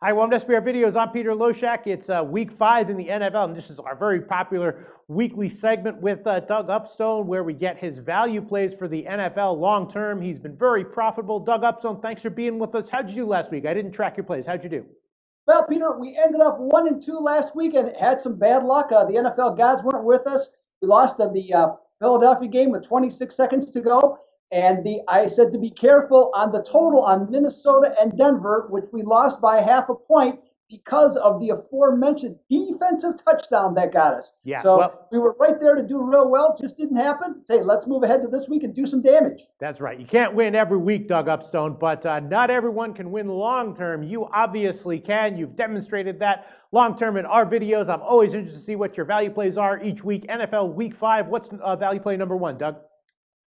Hi, welcome to SBR Videos. I'm Peter Loshak. It's week 5 in the NFL, and this is our very popular weekly segment with Doug Upstone, where we get his value plays for the NFL long term. He's been very profitable. Doug Upstone, thanks for being with us. How'd you do last week? I didn't track your plays. How'd you do? Well, Peter, we ended up 1-2 last week and had some bad luck. The NFL gods weren't with us. We lost the Philadelphia game with 26 seconds to go. And I said to be careful on the total on Minnesota and Denver, which we lost by half a point because of the aforementioned defensive touchdown that got us. We were right there to do real well. Just didn't happen. Say, let's move ahead to this week and do some damage. That's right. You can't win every week, Doug Upstone, but not everyone can win long term. You obviously can. You've demonstrated that long term in our videos. I'm always interested to see what your value plays are each week. NFL Week 5. What's value play number 1, Doug?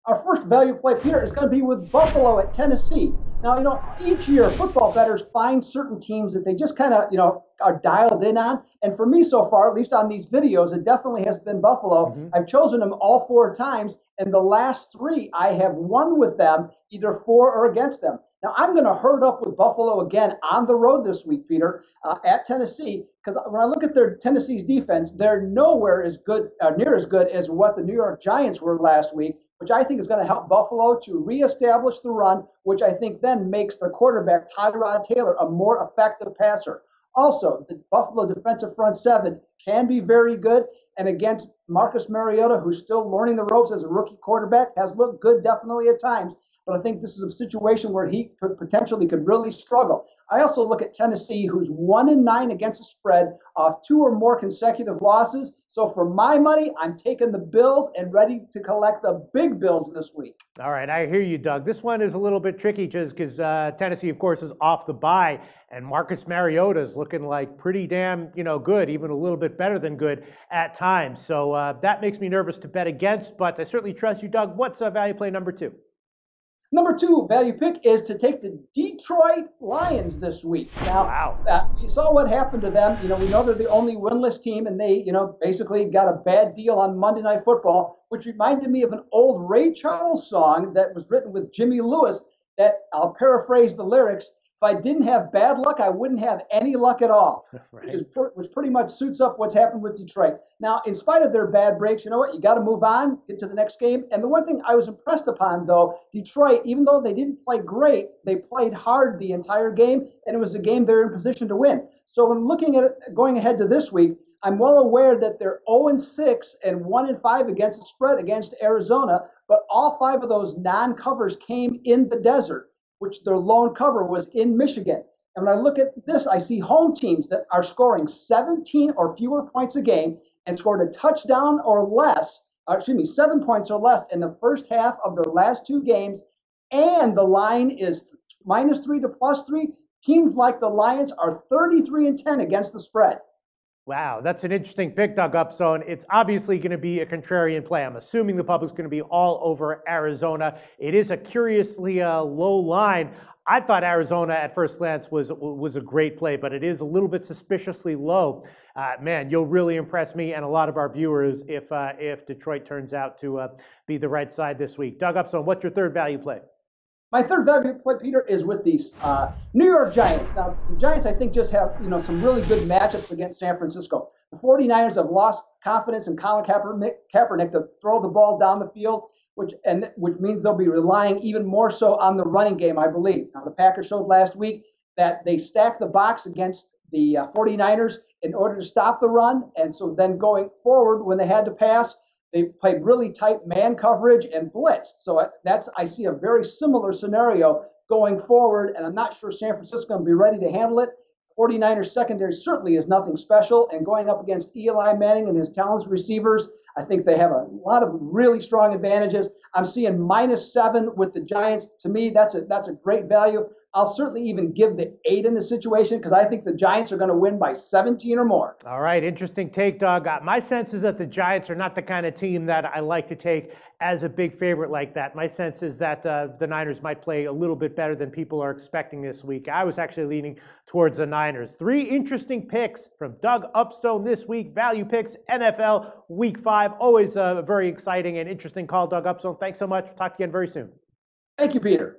Our first value play, Peter, is going to be with Buffalo at Tennessee. Now, each year football bettors find certain teams that they just kind of, are dialed in on. And for me so far, at least on these videos, it definitely has been Buffalo. I've chosen them all 4 times. And the last 3, I have won with them, either for or against them. Now, I'm going to herd up with Buffalo again on the road this week, Peter, at Tennessee, because when I look at their Tennessee's defense, they're nowhere as good, near as good as what the New York Giants were last week, which I think is going to help Buffalo to reestablish the run, which I think then makes their quarterback, Tyrod Taylor, a more effective passer. Also, the Buffalo defensive front 7 can be very good, and against Marcus Mariota, who's still learning the ropes as a rookie quarterback, has looked good definitely at times. But I think this is a situation where he could really struggle. I also look at Tennessee, who's 1-9 against the spread off 2 or more consecutive losses. So for my money, I'm taking the Bills and ready to collect the big bills this week. All right, I hear you, Doug. This one is a little bit tricky just because Tennessee, of course, is off the bye, and Marcus Mariota is looking like pretty damn, good, even a little bit better than good at times. So that makes me nervous to bet against, but I certainly trust you, Doug. What's value play number 2? Number 2 value pick is to take the Detroit Lions this week. Now, we saw what happened to them. We know they're the only winless team, and they, basically got a bad deal on Monday Night Football, which reminded me of an old Ray Charles song that was written with Jimmy Lewis that, I'll paraphrase the lyrics, if I didn't have bad luck, I wouldn't have any luck at all, right. which pretty much suits up what's happened with Detroit. Now, in spite of their bad breaks, you know what? You got to move on, get to the next game. And the one thing I was impressed upon, though, Detroit, even though they didn't play great, they played hard the entire game, and it was a game they're in position to win. So when looking at it, going ahead to this week, I'm well aware that they're 0-6 and 1-5 against the spread against Arizona, but all 5 of those non-covers came in the desert, which their lone cover was in Michigan. And when I look at this, I see home teams that are scoring 17 or fewer points a game and scored a touchdown or less, 7 points or less in the first half of their last 2 games. And the line is -3 to +3. Teams like the Lions are 33-10 against the spread. Wow, that's an interesting pick, Doug Upstone. It's obviously going to be a contrarian play. I'm assuming the public's going to be all over Arizona. It is a curiously low line. I thought Arizona at first glance was a great play, but it is a little bit suspiciously low. Man, you'll really impress me and a lot of our viewers if Detroit turns out to be the right side this week. Doug Upstone, what's your third value play? My third value play, Peter, is with the New York Giants. Now, the Giants, I think, just have some really good matchups against San Francisco. The 49ers have lost confidence in Colin Kaepernick to throw the ball down the field, which means they'll be relying even more so on the running game, I believe. Now, the Packers showed last week that they stacked the box against the 49ers in order to stop the run, and so then going forward, when they had to pass, they played really tight man coverage and blitzed. So I see a very similar scenario going forward, and I'm not sure San Francisco will be ready to handle it. 49ers secondary certainly is nothing special, and going up against Eli Manning and his talented receivers, I think they have a lot of really strong advantages. I'm seeing -7 with the Giants. To me, that's a great value. I'll certainly even give the 8 in the situation because I think the Giants are going to win by 17 or more. All right, interesting take, Doug. My sense is that the Giants are not the kind of team that I like to take as a big favorite like that. My sense is that the Niners might play a little bit better than people are expecting this week. I was actually leaning towards the Niners. 3 interesting picks from Doug Upstone this week. Value picks, NFL Week 5. Always a very exciting and interesting call, Doug Upstone. Thanks so much. We'll talk to you again very soon. Thank you, Peter.